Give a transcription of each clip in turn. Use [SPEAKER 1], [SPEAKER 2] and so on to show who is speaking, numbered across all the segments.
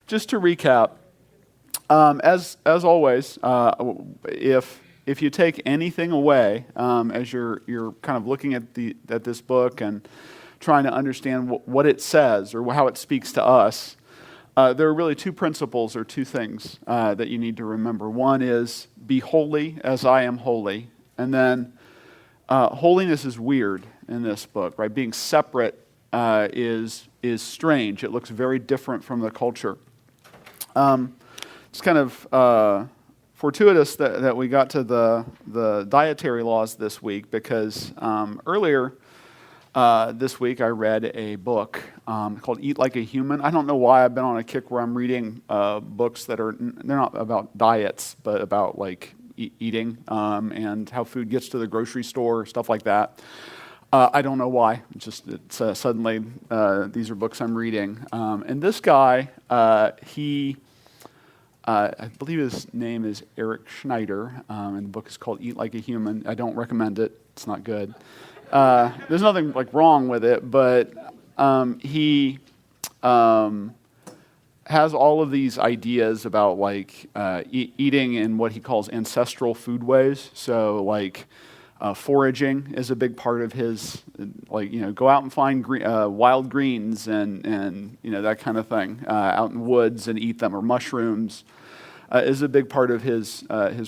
[SPEAKER 1] just to recap, as always, if you take anything away as you're kind of looking at this book and trying to understand what it says or how it speaks to us, there are really two principles or two things that you need to remember. One is be holy as I am holy, and then holiness is weird in this book, right? Being separate is strange. It looks very different from the culture. It's kind of fortuitous that we got to the dietary laws this week because earlier this week I read a book called Eat Like a Human. I don't know why I've been on a kick where I'm reading books that they're not about diets, but about like eating and how food gets to the grocery store, stuff like that. I don't know why. Suddenly these are books I'm reading. And this guy, I believe his name is Eric Schneider, and the book is called Eat Like a Human. I don't recommend it. It's not good. There's nothing like wrong with it, but he has all of these ideas about like eating in what he calls ancestral foodways. So like foraging is a big part of his, like, go out and find wild greens and that kind of thing out in woods and eat them, or mushrooms. Is a big part of his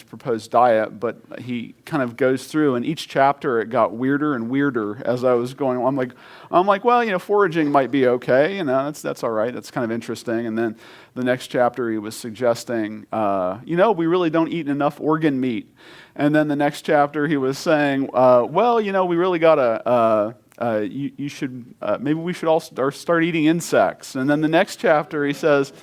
[SPEAKER 1] proposed diet, but he kind of goes through, and each chapter it got weirder and weirder as I was going. I'm like, well, foraging might be okay, that's all right, that's kind of interesting. And then the next chapter he was suggesting, we really don't eat enough organ meat. And then the next chapter he was saying, we really gotta. You should maybe we should all start eating insects. And then the next chapter he says,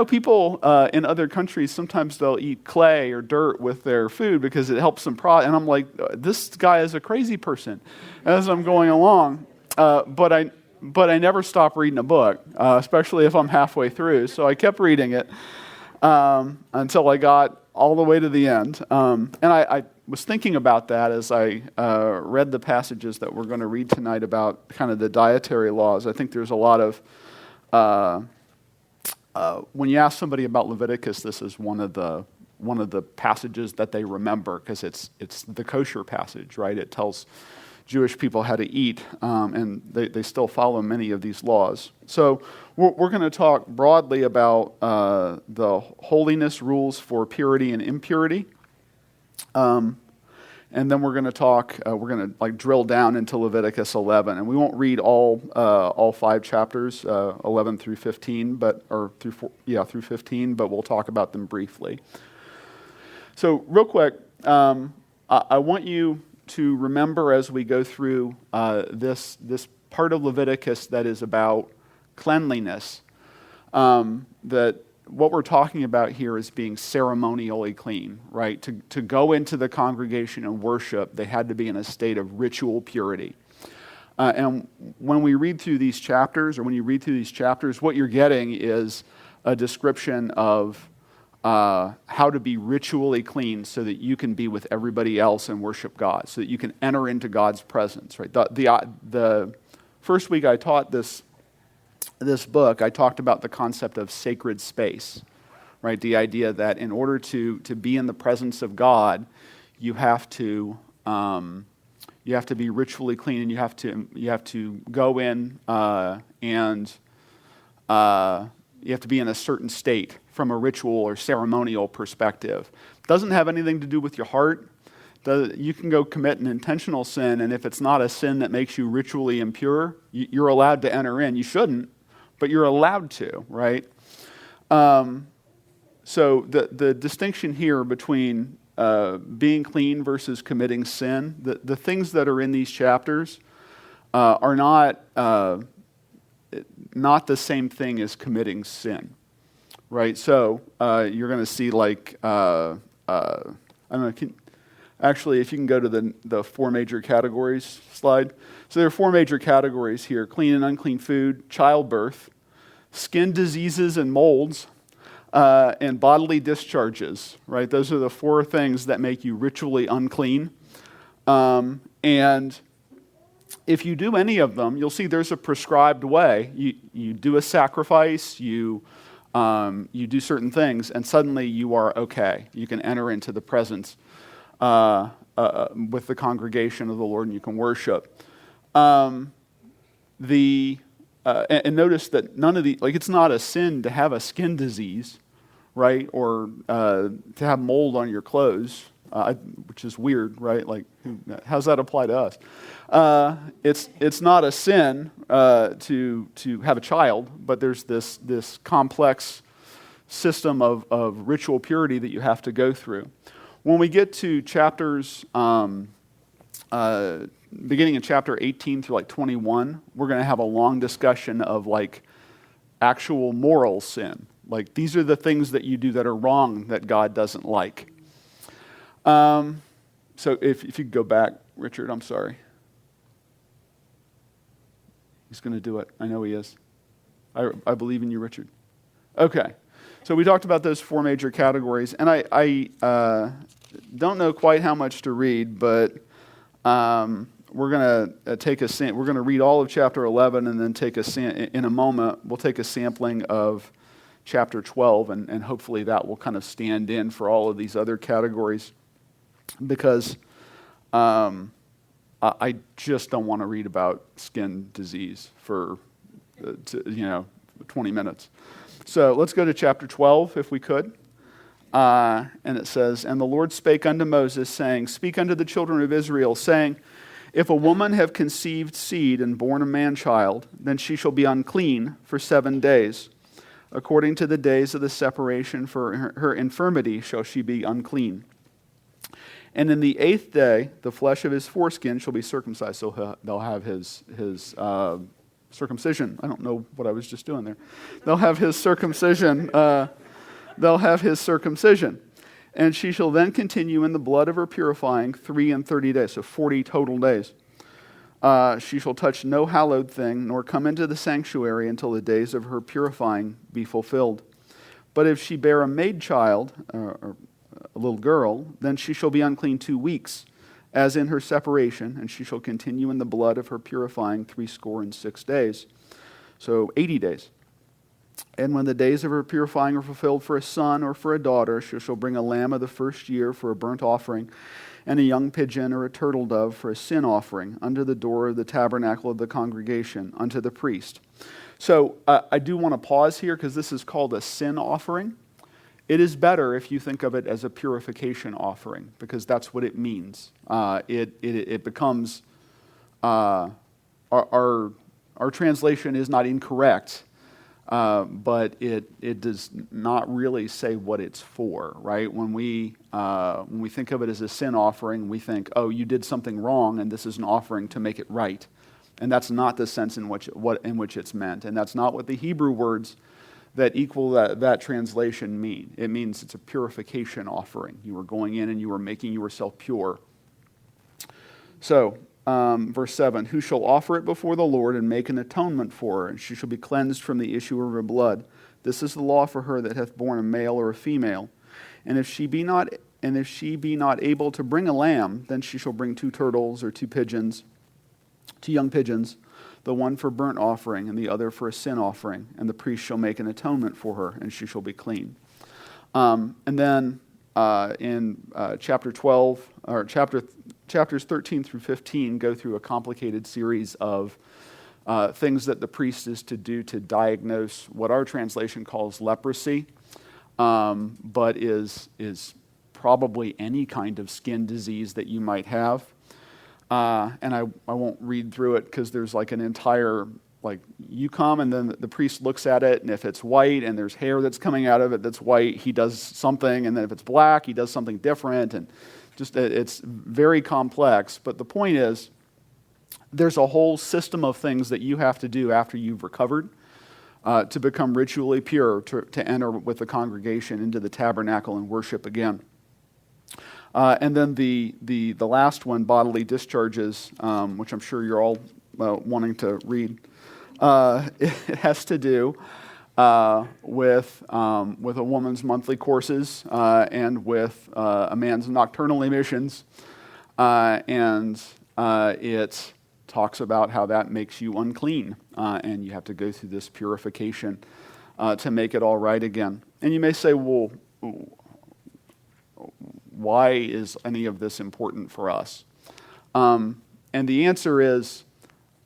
[SPEAKER 1] people in other countries, sometimes they'll eat clay or dirt with their food because it helps them and I'm like, this guy is a crazy person as I'm going along. But I never stop reading a book, especially if I'm halfway through. So I kept reading it until I got all the way to the end. And I was thinking about that as I read the passages that we're going to read tonight about kind of the dietary laws. I think there's a lot of when you ask somebody about Leviticus, this is one of the passages that they remember because it's the kosher passage, right? It tells Jewish people how to eat, and they still follow many of these laws. So we're going to talk broadly about the holiness rules for purity and impurity. And then we're going to talk. We're going to drill down into Leviticus 11, and we won't read all 5 chapters, 11 through 15, through 15. But we'll talk about them briefly. So, real quick, I want you to remember as we go through this part of Leviticus that is about cleanliness, that what we're talking about here is being ceremonially clean, right? To go into the congregation and worship, they had to be in a state of ritual purity. And when we read through these chapters, what you're getting is a description of how to be ritually clean so that you can be with everybody else and worship God, so that you can enter into God's presence, right? The first week I taught this book, I talked about the concept of sacred space, right? The idea that in order to be in the presence of God, you have to be ritually clean, and you have to go in and you have to be in a certain state from a ritual or ceremonial perspective. It doesn't have anything to do with your heart. You can go commit an intentional sin, and if it's not a sin that makes you ritually impure, you're allowed to enter in. You shouldn't, but you're allowed to, right? So the distinction here between being clean versus committing sin, the things that are in these chapters are not the same thing as committing sin, right? So you're going to see I don't know. Actually, if you can go to the 4 major categories slide. So there are 4 major categories here: clean and unclean food, childbirth, skin diseases and molds, and bodily discharges, right? Those are the 4 things that make you ritually unclean. And if you do any of them, you'll see there's a prescribed way. You do a sacrifice, you do certain things, and suddenly you are okay. You can enter into the presence with the congregation of the Lord, and you can worship. And notice that none of the, like, it's not a sin to have a skin disease, right? Or to have mold on your clothes, which is weird, right? Like, how's that apply to us? It's not a sin to have a child, but there's this complex system of ritual purity that you have to go through. When we get to chapters, beginning in chapter 18 through like 21, we're going to have a long discussion of like actual moral sin. Like, these are the things that you do that are wrong that God doesn't like. So if you could go back, Richard, I'm sorry. He's going to do it. I know he is. I believe in you, Richard. Okay. So we talked about those four major categories, and I don't know quite how much to read, but we're going to we're going to read all of chapter 11, and then in a moment we'll take a sampling of chapter 12, and hopefully that will kind of stand in for all of these other categories, because I just don't want to read about skin disease for 20 minutes. So let's go to chapter 12, if we could. And it says, "And the Lord spake unto Moses, saying, Speak unto the children of Israel, saying, If a woman have conceived seed and born a man-child, then she shall be unclean for 7 days. According to the days of the separation for her infirmity shall she be unclean. And in the 8th day, the flesh of his foreskin shall be circumcised." So they'll have his circumcision. I don't know what I was just doing there. They'll have his circumcision. And she shall then continue in the blood of her purifying 30 days, so 40 total days. She shall touch no hallowed thing, nor come into the sanctuary until the days of her purifying be fulfilled. But if she bear a maid child, or a little girl, then she shall be unclean 2 weeks, as in her separation, and she shall continue in the blood of her purifying 66 days, so 80 days. And when the days of her purifying are fulfilled for a son or for a daughter, she shall bring a lamb of the first year for a burnt offering, and a young pigeon or a turtle dove for a sin offering, under the door of the tabernacle of the congregation, unto the priest. So I do want to pause here, because this is called a sin offering. It is better if you think of it as a purification offering, because that's what it means. It becomes, our translation is not incorrect, but it does not really say what it's for, right? When we think of it as a sin offering, we think, oh, you did something wrong, and this is an offering to make it right. And that's not the sense in which it's meant. And that's not what the Hebrew words that equal that translation mean. It means it's a purification offering. You were going in and you were making yourself pure. So, verse 7, "Who shall offer it before the Lord and make an atonement for her, and she shall be cleansed from the issue of her blood. This is the law for her that hath borne a male or a female. And if she be not able to bring a lamb, then she shall bring 2 turtles or 2 young pigeons, the one for burnt offering and the other for a sin offering, and the priest shall make an atonement for her, and she shall be clean." And then in chapter 12, or chapters 13 through 15 go through a complicated series of things that the priest is to do to diagnose what our translation calls leprosy, but is probably any kind of skin disease that you might have. And I won't read through it, because there's like an entire, like, you come and then the priest looks at it, and if it's white and there's hair that's coming out of it that's white, he does something, and then if it's black, he does something different, and just it's very complex. But the point is, there's a whole system of things that you have to do after you've recovered to become ritually pure, to enter with the congregation into the tabernacle and worship again. And then the last one, bodily discharges, which I'm sure you're all wanting to read. It has to do with a woman's monthly courses and with a man's nocturnal emissions, and it talks about how that makes you unclean, and you have to go through this purification to make it all right again. And you may say, well, why is any of this important for us? And the answer is,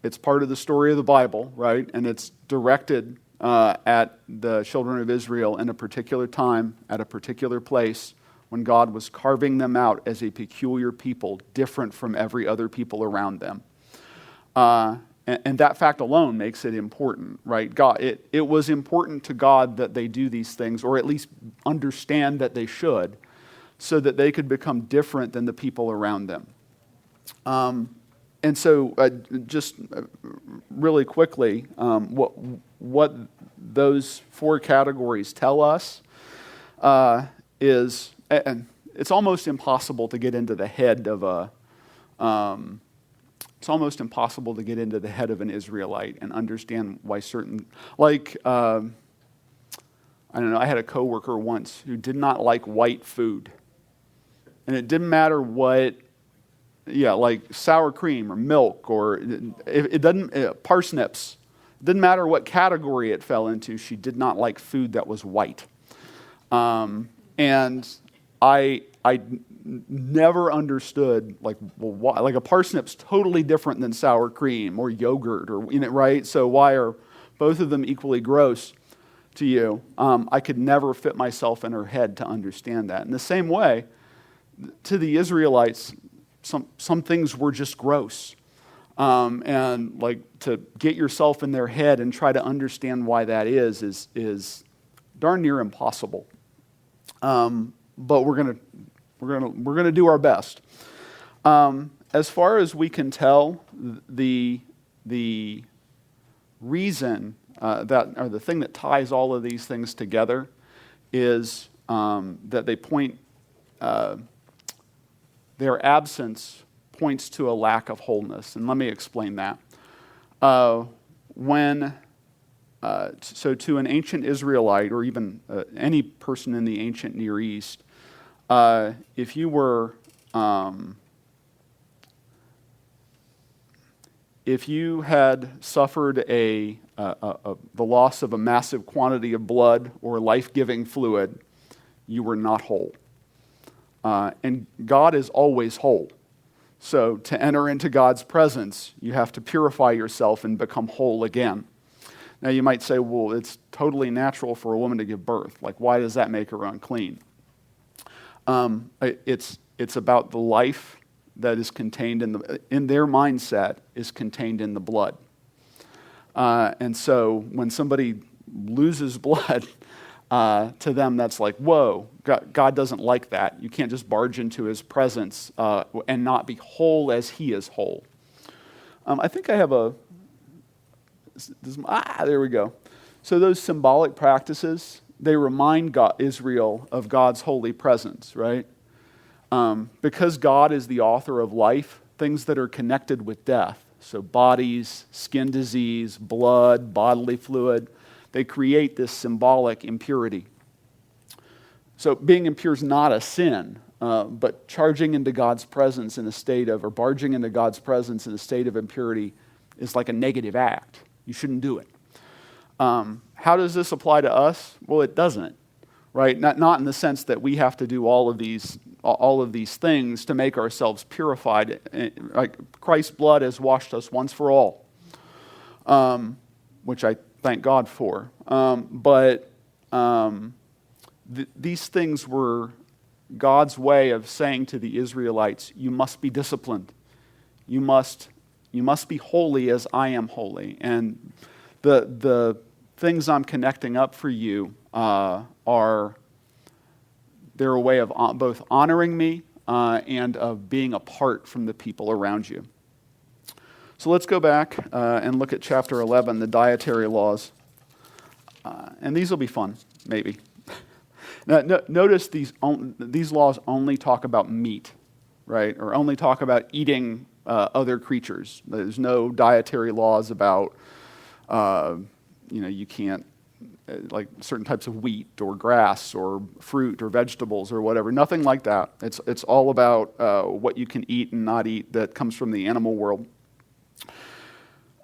[SPEAKER 1] it's part of the story of the Bible, right? And it's directed at the children of Israel in a particular time, at a particular place, when God was carving them out as a peculiar people, different from every other people around them. And that fact alone makes it important, right? It was important to God that they do these things, or at least understand that they should, so that they could become different than the people around them. And so, just really quickly, what those four categories tell us is, and it's almost impossible to get into the head of an Israelite and understand why certain, like, I don't know, I had a coworker once who did not like white food. And it didn't matter what, like sour cream or milk or parsnips. It didn't matter what category it fell into. She did not like food that was white. And I never understood, like, well, why? Like a parsnip's totally different than sour cream or yogurt, or right? So why are both of them equally gross to you? I could never fit myself in her head to understand that. In the same way, to the Israelites, some things were just gross. And like to get yourself in their head and try to understand why that is darn near impossible. But we're gonna do our best. As far as we can tell, the reason that, or the thing that ties all of these things together, is that they point. Their absence points to a lack of wholeness, and let me explain that. So to an ancient Israelite, or even any person in the ancient Near East, if you were, if you had suffered the loss of a massive quantity of blood or life-giving fluid, you were not whole. And God is always whole. So to enter into God's presence, you have to purify yourself and become whole again. Now you might say, well, it's totally natural for a woman to give birth. Like, why does that make her unclean? It's about the life that is contained in their mindset is contained in the blood. And so when somebody loses blood, to them, that's like, whoa, God doesn't like that. You can't just barge into his presence and not be whole as he is whole. I think I have there we go. So those symbolic practices, they remind Israel of God's holy presence, right? Because God is the author of life, things that are connected with death, so bodies, skin disease, blood, bodily fluid, they create this symbolic impurity. So being impure is not a sin, but charging into God's presence in a state of, or barging into God's presence in a state of impurity is like a negative act. You shouldn't do it. How does this apply to us? Well, it doesn't, right? Not in the sense that we have to do all of these things to make ourselves purified. Like Christ's blood has washed us once for all, which I thank God for. These things were God's way of saying to the Israelites, you must be disciplined. You must be holy as I am holy. And the things I'm connecting up for you they're a way of both honoring me and of being apart from the people around you. So let's go back and look at chapter 11, the dietary laws. And these will be fun, maybe. Now, notice these laws only talk about meat, right? Or only talk about eating other creatures. There's no dietary laws about, you can't, like certain types of wheat or grass or fruit or vegetables or whatever. Nothing like that. It's all about what you can eat and not eat that comes from the animal world.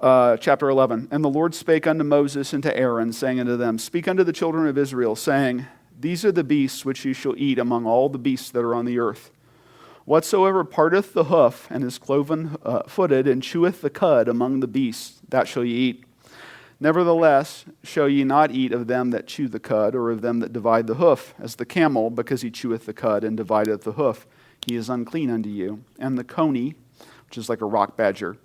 [SPEAKER 1] Chapter 11. And the Lord spake unto Moses and to Aaron, saying unto them, Speak unto the children of Israel, saying, These are the beasts which ye shall eat among all the beasts that are on the earth. Whatsoever parteth the hoof, and is cloven footed, and cheweth the cud among the beasts, that shall ye eat. Nevertheless shall ye not eat of them that chew the cud, or of them that divide the hoof, as the camel, because he cheweth the cud and divideth the hoof. He is unclean unto you. And the coney, which is like a rock badger,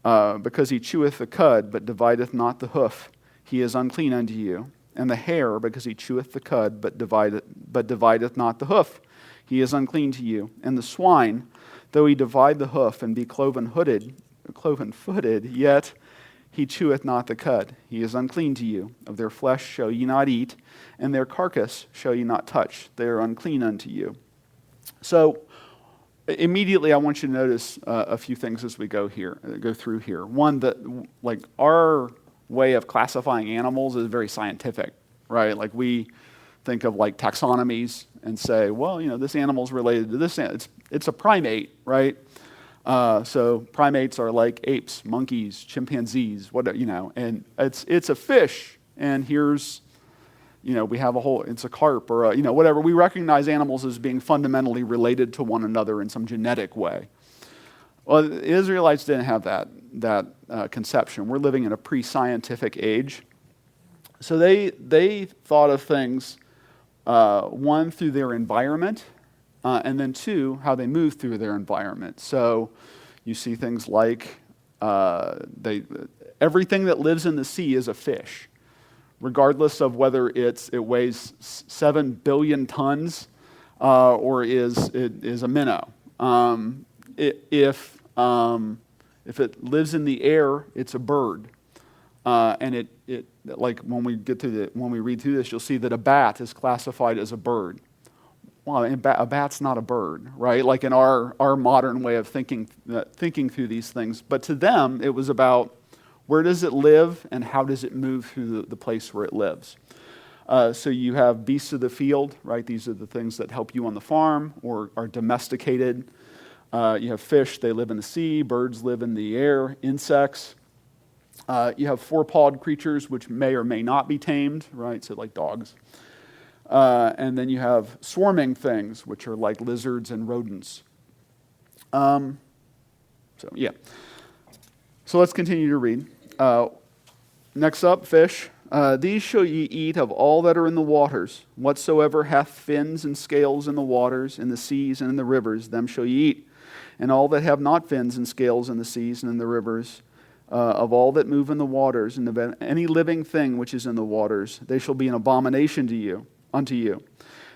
[SPEAKER 1] because he cheweth the cud, but divideth not the hoof, he is unclean unto you. And the hare, because he cheweth the cud, but divideth not the hoof, he is unclean to you. And the swine, though he divide the hoof and be cloven-footed, yet he cheweth not the cud. He is unclean to you. Of their flesh shall ye not eat, and their carcass shall ye not touch. They are unclean unto you. So immediately I want you to notice a few things as we go through here. One, that like our way of classifying animals is very scientific, right? Like we think of like taxonomies and say, well, this animal's related to this. It's a primate, right? So primates are like apes, monkeys, chimpanzees, and it's a fish. And here's, we have it's a carp or whatever. We recognize animals as being fundamentally related to one another in some genetic way. Well, the Israelites didn't have that conception. We're living in a pre-scientific age. So they thought of things, one, through their environment, and then two, how they move through their environment. So you see things like everything that lives in the sea is a fish, regardless of whether it weighs 7 billion tons or is a minnow. If it lives in the air, it's a bird. And it like when we read through this, you'll see that a bat is classified as a bird. Well, a bat's not a bird, right? Like in our modern way of thinking through these things. But to them, it was about where does it live and how does it move through the place where it lives. So you have beasts of the field, right? These are the things that help you on the farm or are domesticated. You have fish, they live in the sea. Birds live in the air. Insects. You have four-pawed creatures, which may or may not be tamed, right? So like dogs. And then you have swarming things, which are like lizards and rodents. So let's continue to read. Next up, fish. These shall ye eat of all that are in the waters. Whatsoever hath fins and scales in the waters, in the seas and in the rivers, them shall ye eat. And all that have not fins and scales in the seas and in the rivers, of all that move in the waters, and of any living thing which is in the waters, they shall be an abomination unto you.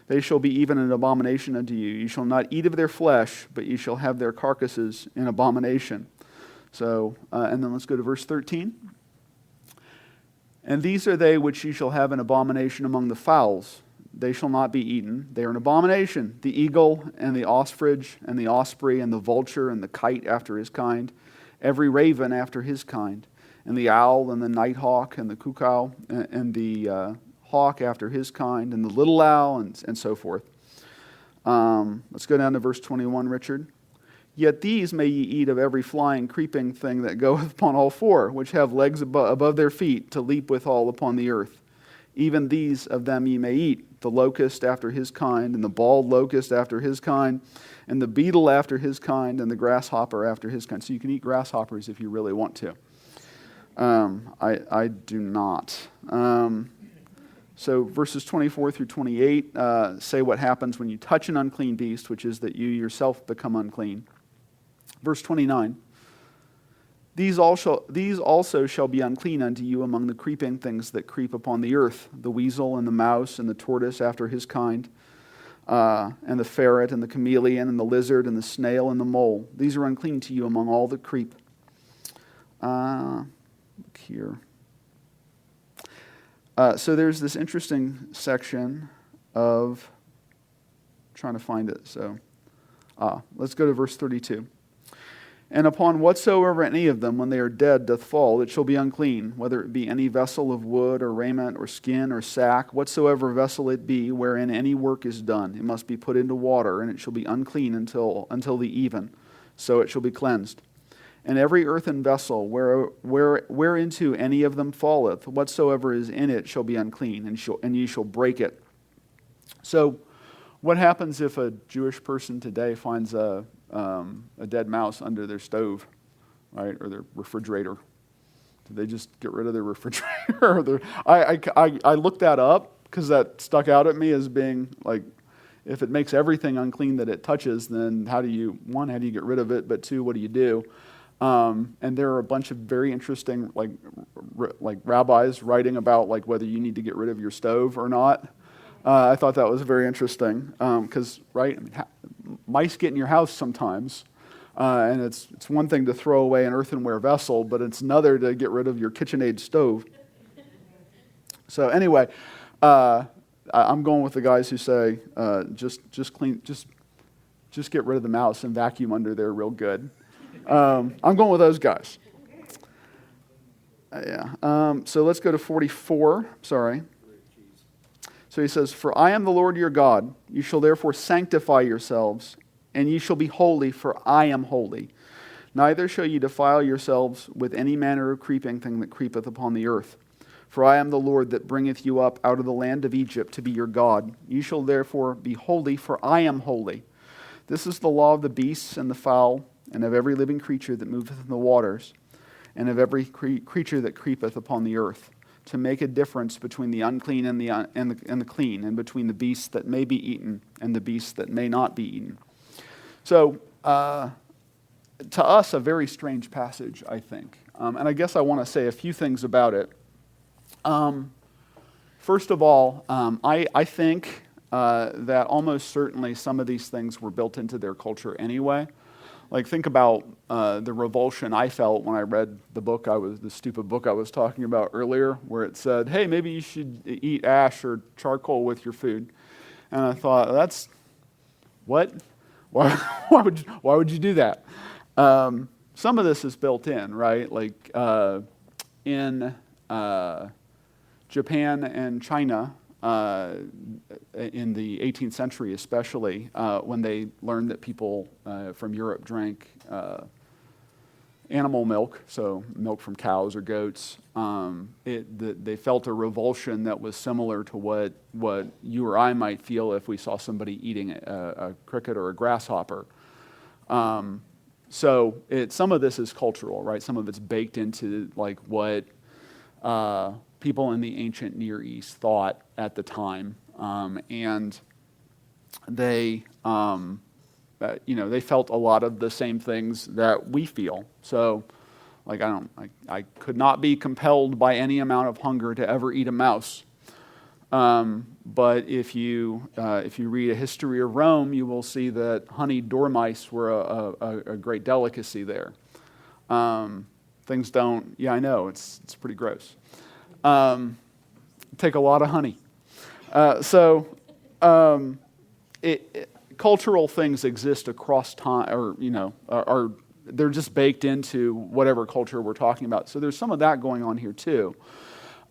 [SPEAKER 1] They shall be even an abomination unto you. You shall not eat of their flesh, but you shall have their carcasses in abomination. So, and then let's go to verse 13. And these are they which you shall have an abomination among the fowls. They shall not be eaten. They are an abomination. The eagle and the ostrich and the osprey and the vulture and the kite after his kind, every raven after his kind, and the owl and the nighthawk and the cuckoo and the hawk after his kind, and the little owl, and so forth. Let's go down to verse 21, Richard. Yet these may ye eat of every flying, creeping thing that goeth upon all four, which have legs above their feet, to leap withal upon the earth. Even these of them ye may eat, the locust after his kind, and the bald locust after his kind, and the beetle after his kind, and the grasshopper after his kind. So you can eat grasshoppers if you really want to. I do not. So verses 24 through 28 say what happens when you touch an unclean beast, which is that you yourself become unclean. Verse 29, These also shall be unclean unto you among the creeping things that creep upon the earth, the weasel and the mouse and the tortoise after his kind, and the ferret and the chameleon and the lizard and the snail and the mole. These are unclean to you among all that creep. Look here. So there's this interesting section of, trying to find it. So let's go to verse 32. And upon whatsoever any of them, when they are dead, doth fall, it shall be unclean, whether it be any vessel of wood or raiment or skin or sack, whatsoever vessel it be, wherein any work is done. It must be put into water, and it shall be unclean until the even. So it shall be cleansed. And every earthen vessel whereinto any of them falleth, whatsoever is in it shall be unclean, and ye shall break it. So, what happens if a Jewish person today finds a dead mouse under their stove, right, or their refrigerator? Do they just get rid of their refrigerator? I looked that up because that stuck out at me as being like, if it makes everything unclean that it touches, then how do you get rid of it? But two, what do you do? And there are a bunch of very interesting like rabbis writing about like whether you need to get rid of your stove or not. I thought that was very interesting because right, I mean, mice get in your house sometimes, and it's one thing to throw away an earthenware vessel, but it's another to get rid of your KitchenAid stove. So anyway, I'm going with the guys who say just get rid of the mouse and vacuum under there real good. I'm going with those guys. So let's go to 44. Sorry. So he says, "For I am the Lord your God. You shall therefore sanctify yourselves, and ye shall be holy, for I am holy. Neither shall ye defile yourselves with any manner of creeping thing that creepeth upon the earth. For I am the Lord that bringeth you up out of the land of Egypt to be your God. You shall therefore be holy, for I am holy. This is the law of the beasts and the fowl, and of every living creature that moveth in the waters, and of every creature that creepeth upon the earth, to make a difference between the unclean and the clean, and between the beasts that may be eaten and the beasts that may not be eaten." So, to us, a very strange passage, I think. And I guess I want to say a few things about it. First of all, I think that almost certainly some of these things were built into their culture anyway. Like, think about the revulsion I felt when I read the stupid book I was talking about earlier, where it said, hey, maybe you should eat ash or charcoal with your food. And I thought, that's, what? Why would you do that? Some of this is built in, right? Like, in Japan and China, in the 18th century especially, when they learned that people from Europe drank animal milk, so milk from cows or goats, they felt a revulsion that was similar to what you or I might feel if we saw somebody eating a cricket or a grasshopper. So some of this is cultural, right? Some of it's baked into like what people in the ancient Near East thought at the time, and they felt a lot of the same things that we feel. So, like I could not be compelled by any amount of hunger to ever eat a mouse. But if you read a history of Rome, you will see that honeyed dormice were a great delicacy there. Things don't. Yeah, I know it's pretty gross. Take a lot of honey. Cultural things exist across time, or they're just baked into whatever culture we're talking about. So there's some of that going on here too.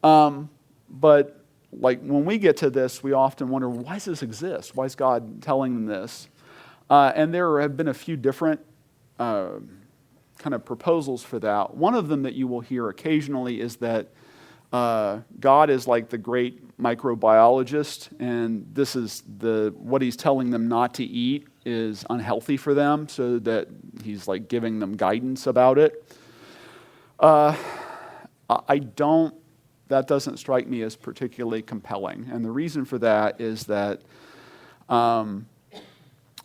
[SPEAKER 1] But like when we get to this, we often wonder, why does this exist? Why is God telling them this? And there have been a few different kind of proposals for that. One of them that you will hear occasionally is that God is like the great microbiologist, and this is what he's telling them not to eat is unhealthy for them, so that he's like giving them guidance about it. That doesn't strike me as particularly compelling, and the reason for that is that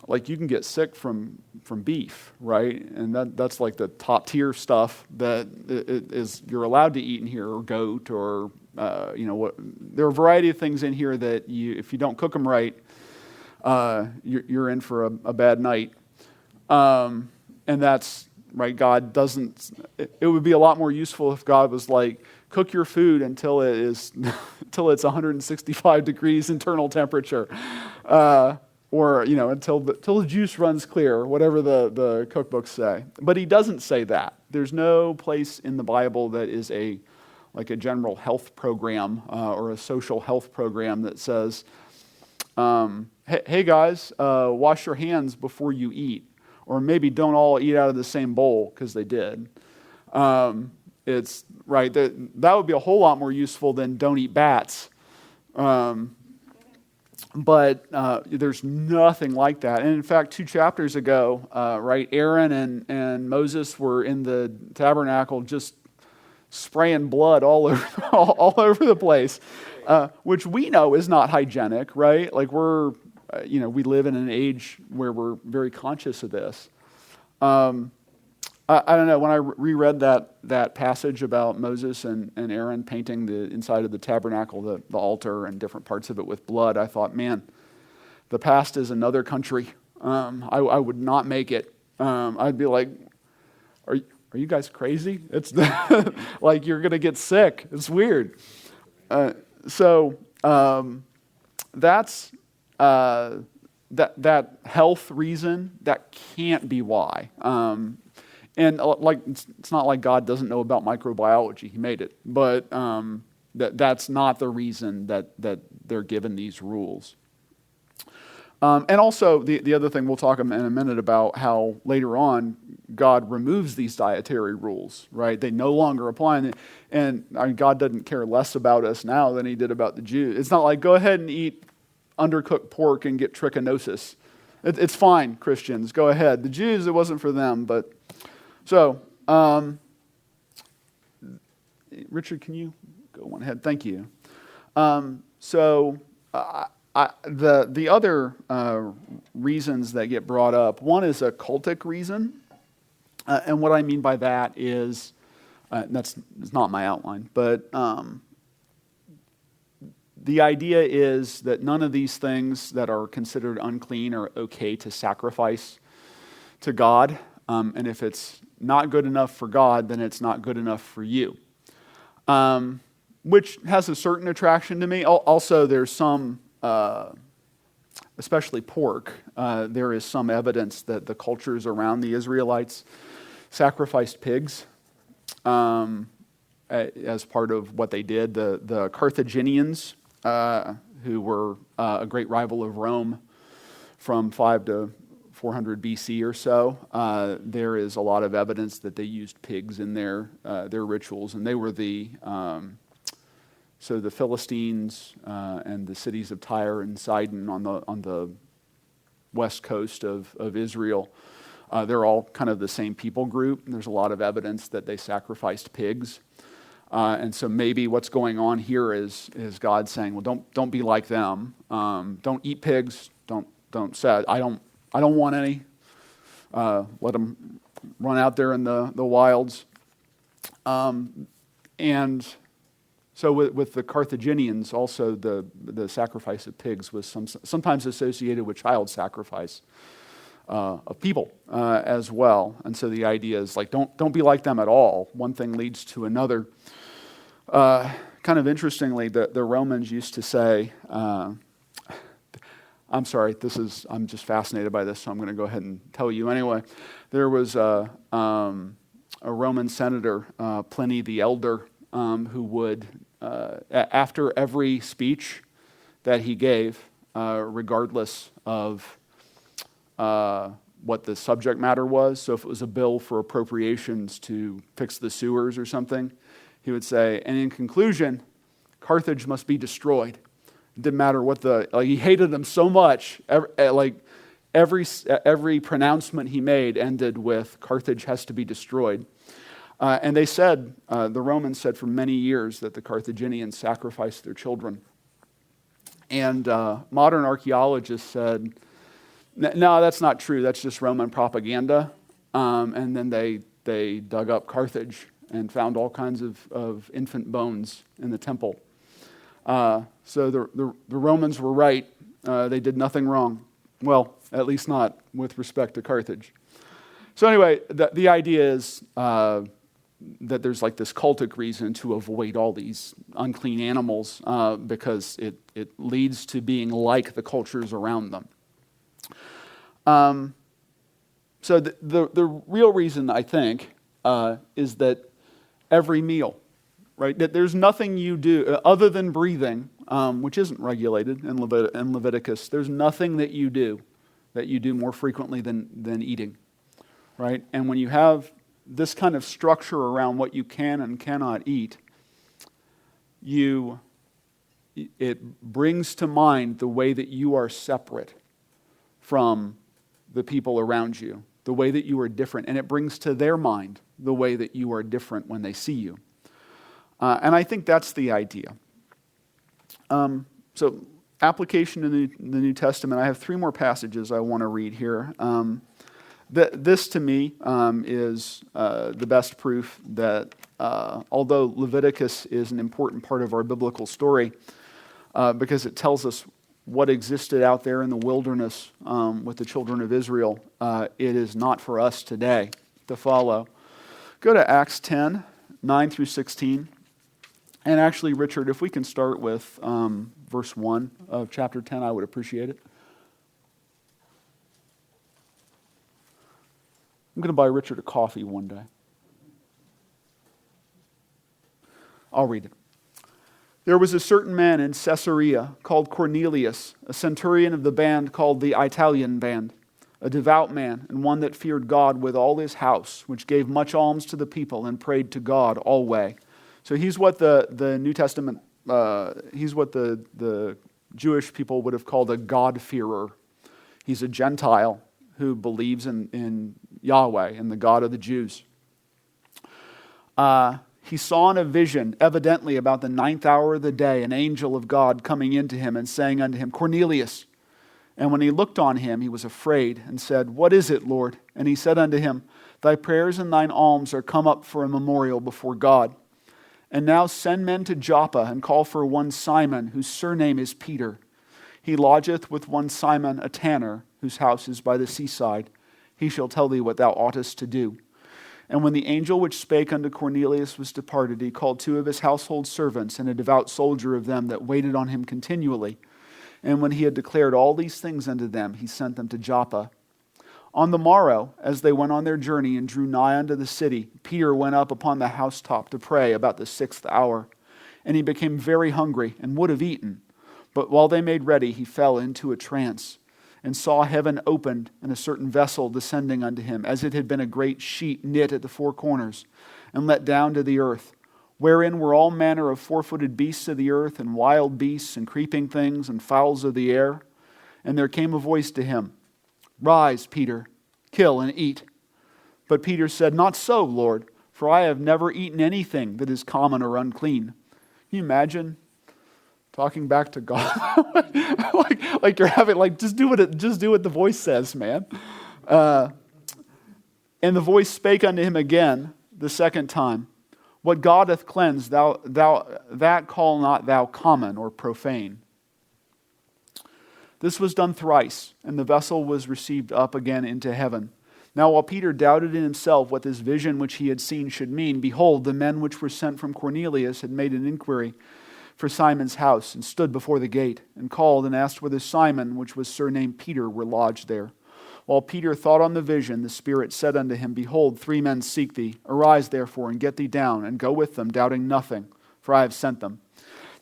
[SPEAKER 1] like you can get sick from beef, right? And that's like the top tier stuff that is you're allowed to eat in here, or goat, or what. There are a variety of things in here that if you don't cook them right, you're in for a bad night. And that's right. God doesn't. It would be a lot more useful if God was like, cook your food until it's 165 degrees internal temperature. Or until the juice runs clear, whatever the cookbooks say. But he doesn't say that. There's no place in the Bible that is a general health program or a social health program that says, hey guys, wash your hands before you eat, or maybe don't all eat out of the same bowl, because they did. It's right that would be a whole lot more useful than don't eat bats. But there's nothing like that. And in fact, 2 chapters ago, right, Aaron and Moses were in the tabernacle just spraying blood all over all over the place, which we know is not hygienic, right? Like we live in an age where we're very conscious of this. I don't know, when I reread that passage about Moses and Aaron painting the inside of the tabernacle, the altar, and different parts of it with blood, I thought, man, the past is another country. I would not make it. I'd be like, are you guys crazy? It's like you're going to get sick. It's weird. So that's that health reason, that can't be why. And it's not like God doesn't know about microbiology. He made it. But that's not the reason that they're given these rules. And also, the other thing we'll talk in a minute about how later on God removes these dietary rules, right? They no longer apply. And God doesn't care less about us now than he did about the Jews. It's not like, go ahead and eat undercooked pork and get trichinosis. It's fine, Christians. Go ahead. The Jews, it wasn't for them, but... So, Richard, can you go one ahead? Thank you. The other reasons that get brought up, one is a cultic reason, and what I mean by that is, it's not my outline, but the idea is that none of these things that are considered unclean are okay to sacrifice to God. And if it's not good enough for God, then it's not good enough for you, which has a certain attraction to me. Also, there's some, especially pork, there is some evidence that the cultures around the Israelites sacrificed pigs as part of what they did. The Carthaginians, who were a great rival of Rome from 5 to 400 BC or so, there is a lot of evidence that they used pigs in their rituals, and they were the Philistines and the cities of Tyre and Sidon on the west coast of Israel. They're all kind of the same people group. And there's a lot of evidence that they sacrificed pigs, and so maybe what's going on here is God saying, well, don't be like them. Don't eat pigs. Don't say I don't want any. Let them run out there in the wilds. And so with the Carthaginians, also the sacrifice of pigs was sometimes associated with child sacrifice of people as well. And so the idea is like, don't be like them at all. One thing leads to another. Kind of interestingly, the Romans used to say, I'm sorry, I'm just fascinated by this, so I'm going to go ahead and tell you anyway. There was a Roman senator, Pliny the Elder, who would, after every speech that he gave, regardless of what the subject matter was, so if it was a bill for appropriations to fix the sewers or something, he would say, and in conclusion, Carthage must be destroyed. It didn't matter what he hated them so much. Every pronouncement he made ended with Carthage has to be destroyed. And they said, the Romans said for many years that the Carthaginians sacrificed their children. And modern archaeologists said, no, that's not true. That's just Roman propaganda. And then they dug up Carthage and found all kinds of infant bones in the temple. So the Romans were right. They did nothing wrong. Well, at least not with respect to Carthage. So anyway, the idea is that there's like this cultic reason to avoid all these unclean animals because it leads to being like the cultures around them. So the real reason, I think, is that every meal, right? That there's nothing you do other than breathing, which isn't regulated in Leviticus. There's nothing that you do more frequently than eating. right? And when you have this kind of structure around what you can and cannot eat, it brings to mind the way that you are separate from the people around you, the way that you are different, and it brings to their mind the way that you are different when they see you. And I think that's the idea. So application in the New Testament, I have 3 more passages I want to read here. This to me is the best proof that although Leviticus is an important part of our biblical story, because it tells us what existed out there in the wilderness with the children of Israel, it is not for us today to follow. Go to Acts 10, 9 through 16. And actually, Richard, if we can start with verse 1 of chapter 10, I would appreciate it. I'm going to buy Richard a coffee one day. I'll read it. There was a certain man in Caesarea called Cornelius, a centurion of the band called the Italian band, a devout man and one that feared God with all his house, which gave much alms to the people and prayed to God always. So he's what the New Testament, he's what the Jewish people would have called a God-fearer. He's a Gentile who believes in Yahweh and the God of the Jews. He saw in a vision, evidently about the 9th hour of the day, an angel of God coming into him and saying unto him, Cornelius. And when he looked on him, he was afraid and said, What is it, Lord? And he said unto him, Thy prayers and thine alms are come up for a memorial before God. And now send men to Joppa and call for one Simon, whose surname is Peter. He lodgeth with one Simon, a tanner, whose house is by the seaside. He shall tell thee what thou oughtest to do. And when the angel which spake unto Cornelius was departed, he called 2 of his household servants and a devout soldier of them that waited on him continually. And when he had declared all these things unto them, he sent them to Joppa. On the morrow, as they went on their journey and drew nigh unto the city, Peter went up upon the housetop to pray about the 6th hour. And he became very hungry and would have eaten. But while they made ready, he fell into a trance, and saw heaven opened, and a certain vessel descending unto him, as it had been a great sheet knit at the 4 corners, and let down to the earth, wherein were all manner of 4-footed beasts of the earth, and wild beasts, and creeping things, and fowls of the air. And there came a voice to him, Rise, Peter, kill and eat. But Peter said, Not so, Lord, for I have never eaten anything that is common or unclean. Can you imagine talking back to God? like you're having, just do what the voice says, man. And the voice spake unto him again the 2nd time, What God hath cleansed, that call not thou common or profane. This was done thrice, and the vessel was received up again into heaven. Now while Peter doubted in himself what this vision which he had seen should mean, behold, the men which were sent from Cornelius had made an inquiry for Simon's house, and stood before the gate, and called and asked whether Simon, which was surnamed Peter, were lodged there. While Peter thought on the vision, the Spirit said unto him, Behold, 3 men seek thee. Arise therefore, and get thee down, and go with them, doubting nothing, for I have sent them.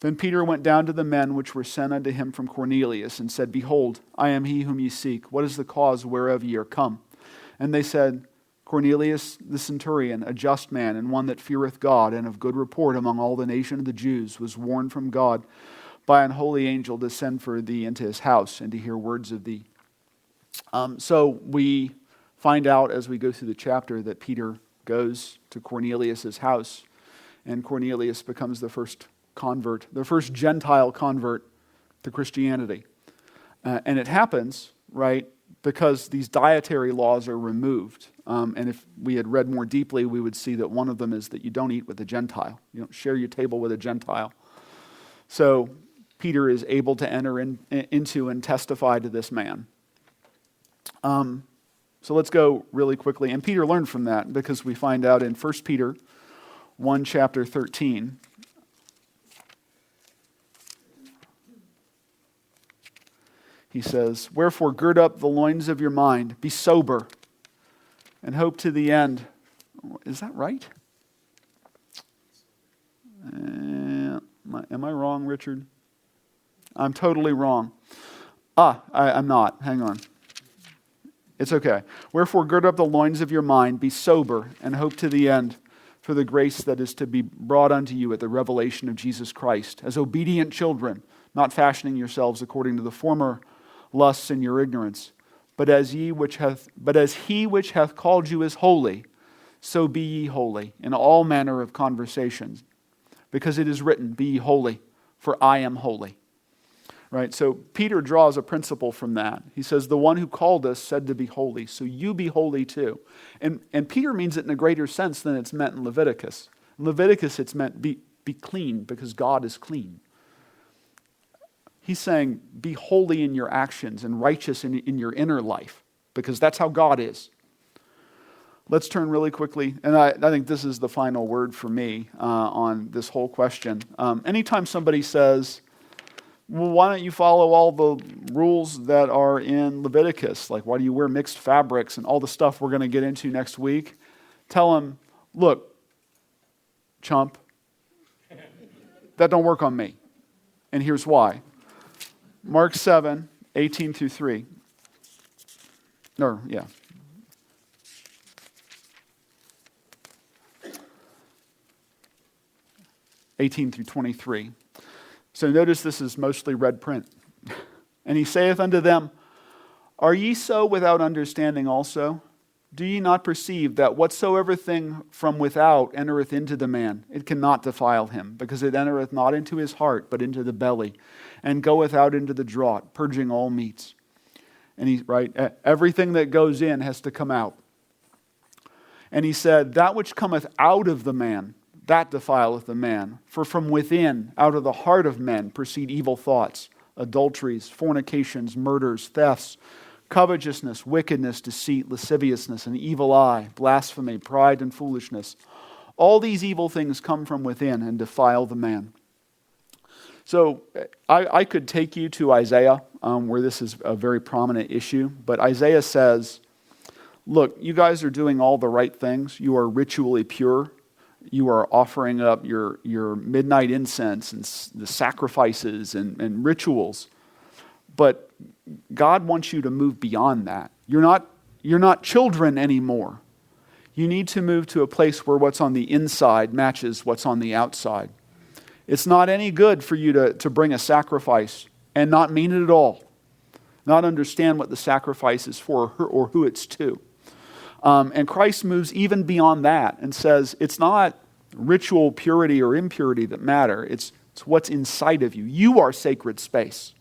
[SPEAKER 1] Then Peter went down to the men which were sent unto him from Cornelius, and said, Behold, I am he whom ye seek. What is the cause whereof ye are come? And they said, Cornelius the centurion, a just man, and one that feareth God, and of good report among all the nation of the Jews, was warned from God by an holy angel to send for thee into his house, and to hear words of thee. So we find out as we go through the chapter that Peter goes to Cornelius' house, and Cornelius becomes the first convert, the first Gentile convert to Christianity. And it happens, right, because these dietary laws are removed. And if we had read more deeply, we would see that one of them is that you don't eat with a Gentile. You don't share your table with a Gentile. So Peter is able to enter into and testify to this man. So let's go really quickly. And Peter learned from that, because we find out in 1 Peter 1, chapter 13, he says, Wherefore gird up the loins of your mind, be sober, and hope to the end. Is that right? Am I wrong, Richard? I'm totally wrong. I'm not. Hang on. It's okay. Wherefore, gird up the loins of your mind, be sober, and hope to the end for the grace that is to be brought unto you at the revelation of Jesus Christ, as obedient children, not fashioning yourselves according to the former lusts in your ignorance, but as he which hath called you is holy, so be ye holy in all manner of conversations, because it is written, be ye holy, for I am holy. Right? So Peter draws a principle from that. He says, the one who called us said to be holy, so you be holy too. And Peter means it in a greater sense than it's meant in Leviticus. In Leviticus, it's meant be clean because God is clean. He's saying, be holy in your actions and righteous in your inner life, because that's how God is. Let's turn really quickly, and I think this is the final word for me on this whole question. Anytime somebody says, well, why don't you follow all the rules that are in Leviticus? Like, why do you wear mixed fabrics and all the stuff we're going to get into next week? Tell them, look, chump, that don't work on me. And here's why. Mark 7, 18 through 3. Or, yeah. (18 through 23). So notice this is mostly red print. And he saith unto them, are ye so without understanding also? Do ye not perceive that whatsoever thing from without entereth into the man, it cannot defile him, because it entereth not into his heart, but into the belly, and goeth out into the draught, purging all meats. And everything that goes in has to come out. And he said, that which cometh out of the man, that defileth the man. For from within, out of the heart of men, proceed evil thoughts, adulteries, fornications, murders, thefts, covetousness, wickedness, deceit, lasciviousness, an evil eye, blasphemy, pride, and foolishness. All these evil things come from within and defile the man. So I could take you to Isaiah, where this is a very prominent issue. But Isaiah says, look, you guys are doing all the right things. You are ritually pure. You are offering up your midnight incense and the sacrifices and rituals. But God wants you to move beyond that. You're not children anymore. You need to move to a place where what's on the inside matches what's on the outside. It's not any good for you to bring a sacrifice and not mean it at all. Not understand what the sacrifice is for or who it's to. And Christ moves even beyond that and says it's not ritual purity or impurity that matter. It's what's inside of you. You are sacred space.